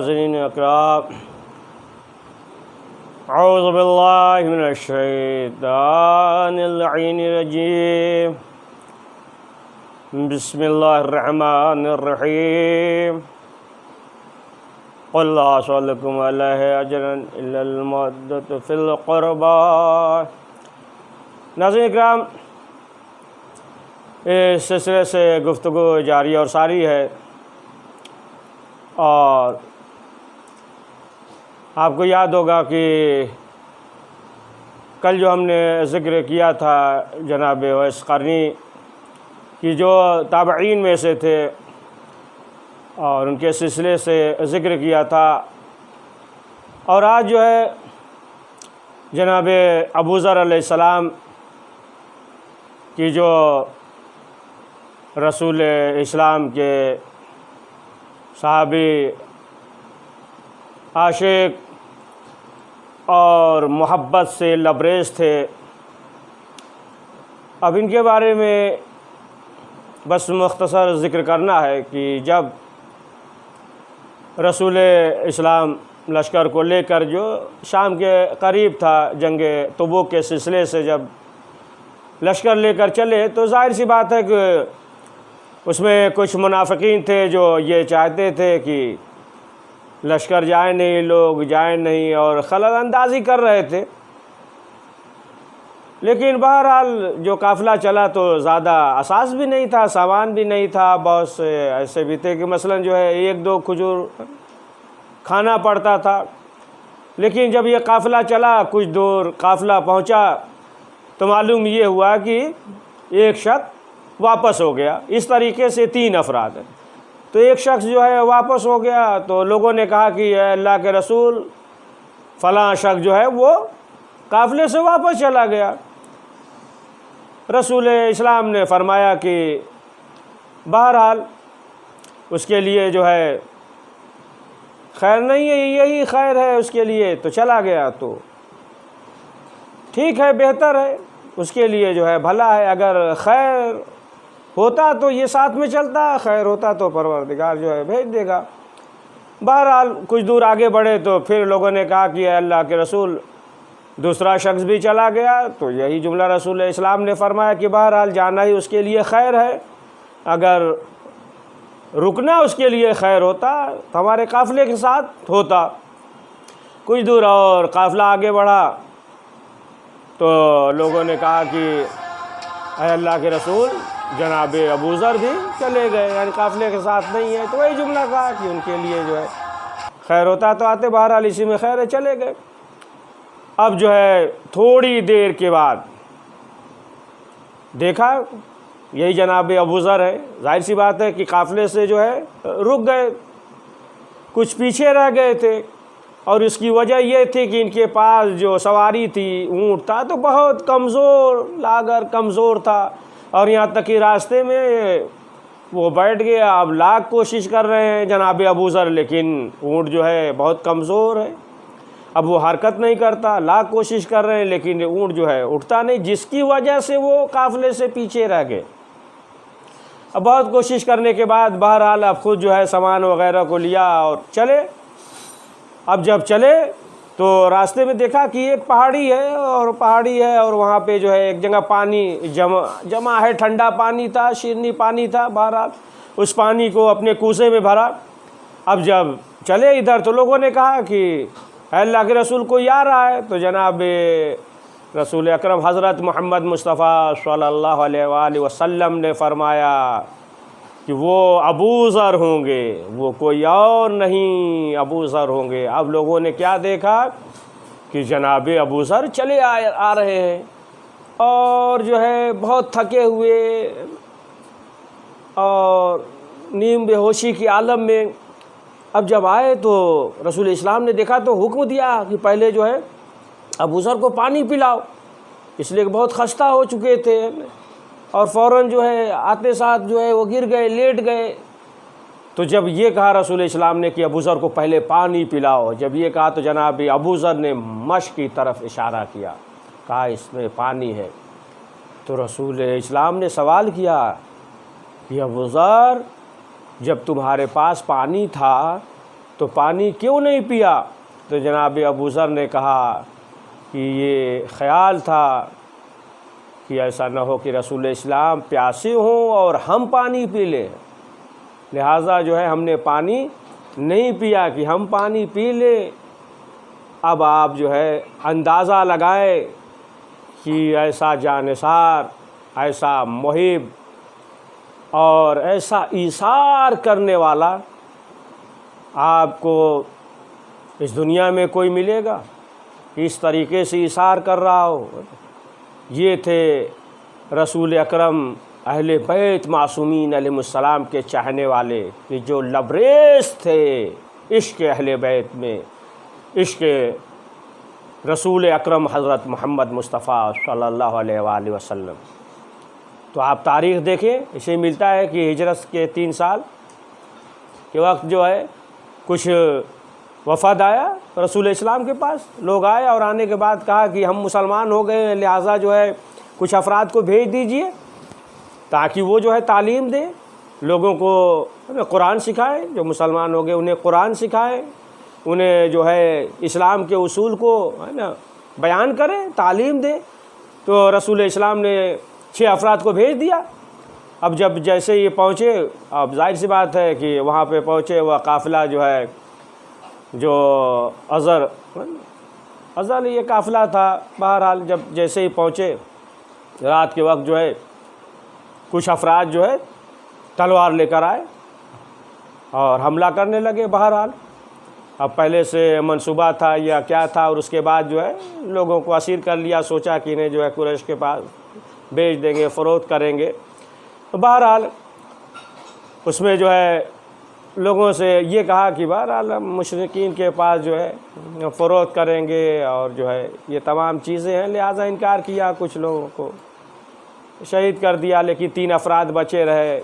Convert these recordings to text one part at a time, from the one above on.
ناظرین اکرام، اعوذ باللہ من الشیطان اللعین الرجیم، بسم اللہ الرحمن الرحیم، قل لا اسألکم علیہ اجرا الا المودۃ فی القربى۔ ناظرین اکرام، اس سلسلے سے گفتگو جاری اور ساری ہے، اور آپ کو یاد ہوگا کہ کل جو ہم نے ذکر کیا تھا جناب اویس قرنی کی جو تابعین میں سے تھے، اور ان کے سلسلے سے ذکر کیا تھا، اور آج جو ہے جناب ابوذر علیہ السلام کی جو رسول اسلام کے صحابی، عاشق اور محبت سے لبریز تھے، اب ان کے بارے میں بس مختصر ذکر کرنا ہے کہ جب رسول اسلام لشکر کو لے کر جو شام کے قریب تھا، جنگ تبوک کے سلسلے سے جب لشکر لے کر چلے، تو ظاہر سی بات ہے کہ اس میں کچھ منافقین تھے جو یہ چاہتے تھے کہ لشکر جائے نہیں، لوگ جائیں نہیں، اور خلل اندازی کر رہے تھے۔ لیکن بہرحال جو قافلہ چلا تو زیادہ اساس بھی نہیں تھا، سامان بھی نہیں تھا، بہت سے ایسے بھی تھے کہ مثلاً جو ہے ایک دو کھجور کھانا پڑتا تھا۔ لیکن جب یہ قافلہ چلا، کچھ دور قافلہ پہنچا، تو معلوم یہ ہوا کہ ایک شخص واپس ہو گیا۔ اس طریقے سے 3 افراد ہیں، تو ایک شخص جو ہے واپس ہو گیا، تو لوگوں نے کہا کہ اے اللہ کے رسول، فلاں شخص جو ہے وہ قافلے سے واپس چلا گیا۔ رسول اسلام نے فرمایا کہ بہرحال اس کے لیے جو ہے خیر نہیں ہے، یہی خیر ہے اس کے لیے، تو چلا گیا تو ٹھیک ہے، بہتر ہے، اس کے لیے جو ہے بھلا ہے۔ اگر خیر ہوتا تو یہ ساتھ میں چلتا، خیر ہوتا تو پروردگار جو ہے بھیج دے گا۔ بہرحال کچھ دور آگے بڑھے تو پھر لوگوں نے کہا کہ اے اللہ کے رسول، دوسرا شخص بھی چلا گیا، تو یہی جملہ رسول اسلام نے فرمایا کہ بہرحال جانا ہی اس کے لیے خیر ہے، اگر رکنا اس کے لیے خیر ہوتا تو ہمارے قافلے کے ساتھ ہوتا۔ کچھ دور اور قافلہ آگے بڑھا تو لوگوں نے کہا کہ اے اللہ کے رسول، جناب ابوذر بھی چلے گئے، یعنی قافلے کے ساتھ نہیں ہے، تو وہی جملہ کہا کہ ان کے لیے جو ہے خیر ہوتا تو آتے، بہرحال اسی میں خیر ہے، چلے گئے۔ اب جو ہے تھوڑی دیر کے بعد دیکھا یہی جناب ابوذر ہے، ظاہر سی بات ہے کہ قافلے سے جو ہے رک گئے، کچھ پیچھے رہ گئے تھے، اور اس کی وجہ یہ تھی کہ ان کے پاس جو سواری تھی، اونٹ تھا، تو بہت کمزور، لاغر کمزور تھا، اور یہاں تک کہ راستے میں وہ بیٹھ گیا۔ اب لاکھ کوشش کر رہے ہیں جناب ابوذر، لیکن اونٹ جو ہے بہت کمزور ہے، اب وہ حرکت نہیں کرتا، لاکھ کوشش کر رہے ہیں لیکن اونٹ جو ہے اٹھتا نہیں، جس کی وجہ سے وہ قافلے سے پیچھے رہ گئے۔ اب بہت کوشش کرنے کے بعد بہرحال اب خود جو ہے سامان وغیرہ کو لیا اور چلے۔ اب جب چلے تو راستے میں دیکھا کہ ایک پہاڑی ہے، اور وہاں پہ جو ہے ایک جگہ پانی جمع ہے، ٹھنڈا پانی تھا، شیرنی پانی تھا۔ بہرحال اس پانی کو اپنے کوزے میں بھرا۔ اب جب چلے ادھر تو لوگوں نے کہا کہ اے اللہ کے رسول کوئی آ رہا ہے، تو جناب رسول اکرم حضرت محمد مصطفیٰ صلی اللہ علیہ وآلہ وسلم نے فرمایا کہ وہ ابوذر ہوں گے، وہ کوئی اور نہیں، ابوذر ہوں گے۔ اب لوگوں نے کیا دیکھا کہ جناب ابوذر چلے آ رہے ہیں، اور جو ہے بہت تھکے ہوئے اور نیم بے ہوشی کی عالم میں۔ اب جب آئے تو رسول اسلام نے دیکھا تو حکم دیا کہ پہلے جو ہے ابوذر کو پانی پلاؤ، اس لیے کہ بہت خستہ ہو چکے تھے، اور فوراً جو ہے آتے ساتھ جو ہے وہ گر گئے، لیٹ گئے۔ تو جب یہ کہا رسول اسلام نے کہ ابوذر کو پہلے پانی پلاؤ، جب یہ کہا تو جناب ابوذر نے مشک کی طرف اشارہ کیا، کہا اس میں پانی ہے۔ تو رسول اسلام نے سوال کیا کہ ابوذر، جب تمہارے پاس پانی تھا تو پانی کیوں نہیں پیا؟ تو جناب ابو ذر نے کہا کہ یہ خیال تھا کہ ایسا نہ ہو کہ رسول اسلام پیاسے ہوں اور ہم پانی پی لیں، لہٰذا جو ہے ہم نے پانی نہیں پیا کہ ہم پانی پی لیں۔ اب آپ جو ہے اندازہ لگائے کہ ایسا جانثار، ایسا محب اور ایسا ایثار کرنے والا آپ کو اس دنیا میں کوئی ملے گا؟ اس طریقے سے ایثار کر رہا ہو۔ یہ تھے رسول اکرم اہل بیت معصومین علیہ السلام کے چاہنے والے کہ جو لبریز تھے عشق اہل بیت میں، عشق رسول اکرم حضرت محمد مصطفیٰ صلی اللہ علیہ وآلہ وسلم۔ تو آپ تاریخ دیکھیں، اسے ملتا ہے کہ ہجرت کے 3 سال کے وقت جو ہے کچھ وفد آیا رسول اسلام کے پاس، لوگ آئے اور آنے کے بعد کہا کہ ہم مسلمان ہو گئے ہیں، لہٰذا جو ہے کچھ افراد کو بھیج دیجئے تاکہ وہ جو ہے تعلیم دیں، لوگوں کو قرآن سکھائے، جو مسلمان ہو گئے انہیں قرآن سکھائے، انہیں جو ہے اسلام کے اصول کو ہے نا بیان کریں، تعلیم دیں۔ تو رسول اسلام نے 6 افراد کو بھیج دیا۔ اب جب جیسے یہ پہنچے، اب ظاہر سی بات ہے کہ وہاں پہ پہنچے، وہ قافلہ جو ہے جو ازل یہ قافلہ تھا، بہرحال جب جیسے ہی پہنچے رات کے وقت جو ہے کچھ افراد جو ہے تلوار لے کر آئے اور حملہ کرنے لگے۔ بہرحال اب پہلے سے منصوبہ تھا یا کیا تھا، اور اس کے بعد جو ہے لوگوں کو اسیر کر لیا، سوچا کہ انہیں جو ہے قریش کے پاس بیچ دیں گے، فروخت کریں گے۔ تو بہرحال اس میں جو ہے لوگوں سے یہ کہا کہ بہرحال ہم مشرکین کے پاس جو ہے فروخت کریں گے اور جو ہے یہ تمام چیزیں ہیں، لہٰذا انکار کیا، کچھ لوگوں کو شہید کر دیا، لیکن 3 افراد بچے رہے،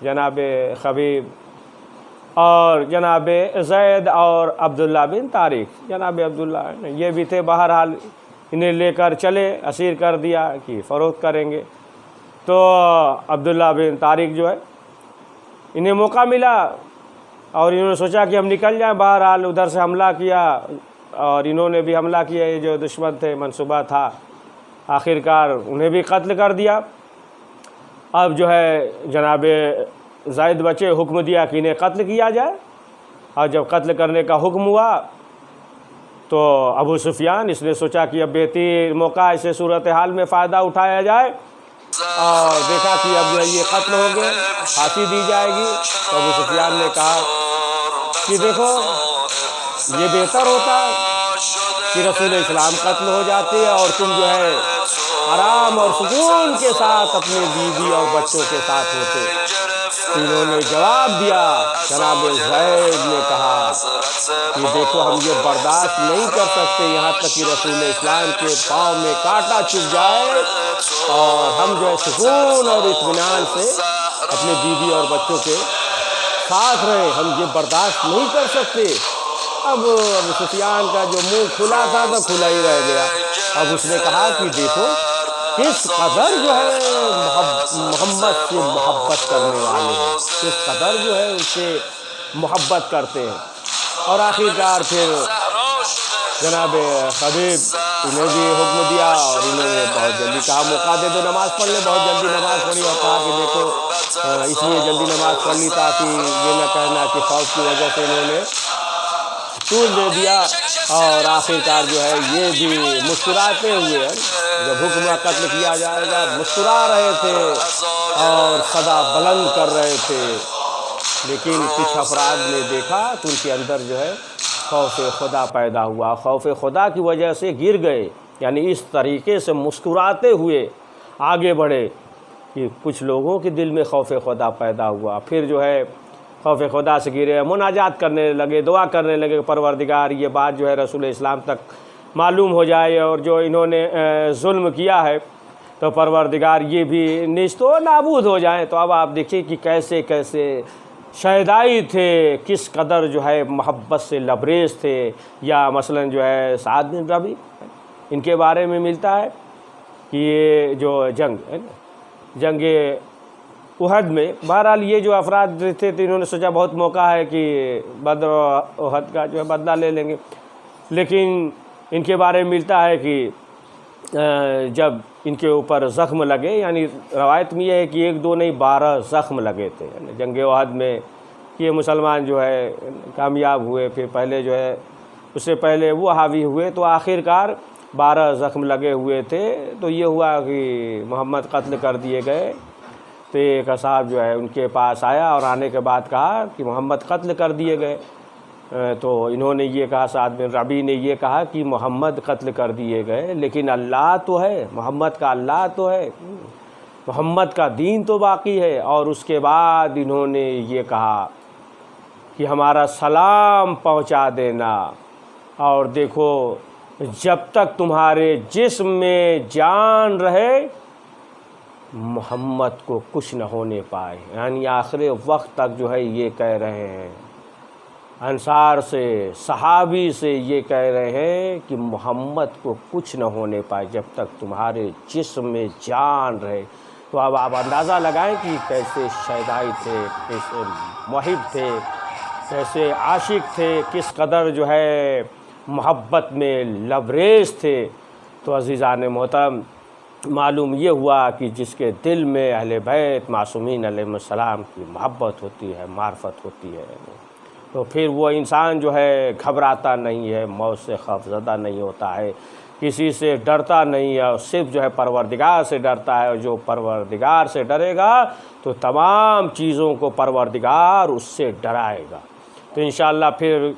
جناب خبیب اور جناب زید اور عبداللہ بن طارق۔ جناب عبداللہ یہ بھی تھے، بہرحال انہیں لے کر چلے، اسیر کر دیا کہ فروخت کریں گے۔ تو عبداللہ بن طارق جو ہے انہیں موقع ملا اور انہوں نے سوچا کہ ہم نکل جائیں، بہرحال ادھر سے حملہ کیا اور انہوں نے بھی حملہ کیا، یہ جو دشمن تھے منصوبہ تھا، آخرکار انہیں بھی قتل کر دیا۔ اب جو ہے جناب زید بچے، حکم دیا کہ انہیں قتل کیا جائے، اور جب قتل کرنے کا حکم ہوا تو ابو سفیان اس نے سوچا کہ اب بہترین موقع ایسے صورتحال میں فائدہ اٹھایا جائے، اور دیکھا کہ اب جو ہے یہ قتل ہو گئے، پھانسی دی جائے گی۔ تو ابو سفیان نے کہا کہ دیکھو یہ بہتر ہوتا کہ رسول اسلام قتل ہو جاتے اور تم جو ہے آرام اور سکون کے ساتھ اپنے بیوی اور بچوں کے ساتھ ہوتے۔ انہوں نے جواب دیا، جناب زید نے کہا کہ دیکھو ہم یہ برداشت نہیں کر سکتے یہاں تک کہ رسول اسلام کے پاؤں میں کانٹا چبھ جائے اور ہم جو ہے سکون اور اطمینان سے اپنے بیوی اور بچوں کے ساتھ رہے، ہم یہ برداشت نہیں کر سکتے۔ اب ابو سفیان کا جو منہ کھلا تھا تو کھلا ہی رہ گیا۔ اب اس نے کہا کہ دیکھو کس قدر جو ہے محمد سے محبت کرنے والے ہیں، کس قدر جو ہے اس سے محبت کرتے ہیں۔ اور آخرکار پھر جناب خبیب انہیں بھی حکم دیا اور انہوں نے بہت جلدی کہا موقع دے دو نماز پڑھ لیں، بہت جلدی نماز پڑھی اور کہا کہ دیکھو اس لیے جلدی نماز پڑھ لی تاکہ یہ نہ کہنا کہ خوف کی وجہ سے انہوں نے طول دے دیا۔ اور آخرکار جو ہے یہ بھی مسکراتے ہوئے جب حکم قتل کیا جائے گا مسکرا رہے تھے اور صدا بلند کر رہے تھے، لیکن کچھ افراد نے دیکھا کہ ان کے اندر جو ہے خوف خدا پیدا ہوا، خوف خدا کی وجہ سے گر گئے، یعنی اس طریقے سے مسکراتے ہوئے آگے بڑھے کہ کچھ لوگوں کے دل میں خوف خدا پیدا ہوا۔ پھر جو ہے خوف خدا سے گرے، مناجات کرنے لگے، دعا کرنے لگے کہ پروردگار یہ بات جو ہے رسول اسلام تک معلوم ہو جائے اور جو انہوں نے ظلم کیا ہے تو پروردگار یہ بھی نیست و نابود ہو جائیں۔ تو اب آپ دیکھیں کہ کیسے کیسے شہدائی تھے، کس قدر جو ہے محبت سے لبریز تھے۔ یا مثلا جو ہے سعد بن ربیع، ان کے بارے میں ملتا ہے کہ یہ جو جنگ ہے نا، جنگ احد میں۔ بہرحال یہ جو افراد تھے تو انہوں نے سوچا بہت موقع ہے کہ بدر و احد کا جو ہے بدلہ لے لیں گے، لیکن ان کے بارے میں ملتا ہے کہ جب ان کے اوپر زخم لگے، یعنی روایت میں یہ ہے کہ 1 2 نہیں 12 زخم لگے تھے، یعنی جنگ احد میں یہ مسلمان جو ہے کامیاب ہوئے، پھر پہلے جو ہے اس سے پہلے وہ حاوی ہوئے، تو آخر کار 12 زخم لگے ہوئے تھے۔ تو یہ ہوا کہ محمد قتل کر دیے گئے، تو ایک اصحاب جو ہے ان کے پاس آیا اور آنے کے بعد کہا کہ محمد قتل کر دیے گئے۔ تو انہوں نے یہ کہا، سعد بن ربیع نے یہ کہا کہ محمد قتل کر دیے گئے لیکن اللہ تو ہے، محمد کا اللہ تو ہے، محمد کا دین تو باقی ہے۔ اور اس کے بعد انہوں نے یہ کہا کہ ہمارا سلام پہنچا دینا، اور دیکھو جب تک تمہارے جسم میں جان رہے محمد کو کچھ نہ ہونے پائے، یعنی آخر وقت تک جو ہے یہ کہہ رہے ہیں، انصار سے صحابی سے یہ کہہ رہے ہیں کہ محمد کو کچھ نہ ہونے پائے جب تک تمہارے جسم میں جان رہے۔ تو اب آپ اندازہ لگائیں کہ کیسے شہدائی تھے، کیسے محب تھے، کیسے عاشق تھے، کس قدر جو ہے محبت میں لبریز تھے۔ تو عزیزان محترم، معلوم یہ ہوا کہ جس کے دل میں اہل بیت معصومین علیہ السلام کی محبت ہوتی ہے، معرفت ہوتی ہے، تو پھر وہ انسان جو ہے گھبراتا نہیں ہے، موت سے خوف زدہ نہیں ہوتا ہے، کسی سے ڈرتا نہیں ہے، صرف جو ہے پروردگار سے ڈرتا ہے، اور جو پروردگار سے ڈرے گا تو تمام چیزوں کو پروردگار اس سے ڈرائے گا۔ تو انشاءاللہ پھر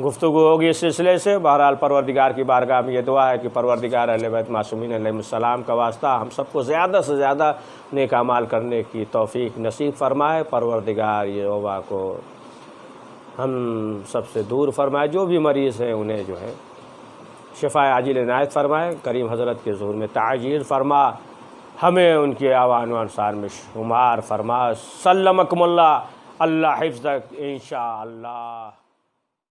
گفتگو ہوگی اس سلسلے سے۔ بہرحال پروردگار کی بارگاہ میں یہ دعا ہے کہ پروردگار اہل بیت معصومین علیہ السلام کا واسطہ ہم سب کو زیادہ سے زیادہ نیک اعمال کرنے کی توفیق نصیب فرمائے۔ پروردگار یہ وبا کو ہم سب سے دور فرمائے، جو بھی مریض ہیں انہیں جو ہے شفا عاجل عنایت فرمائے، کریم حضرت کے ظہور میں تعجیل فرما، ہمیں ان کے اعوان و انصار میں شمار فرما۔ سلمکم اللہ، اللہ حفظک انشاءاللہ۔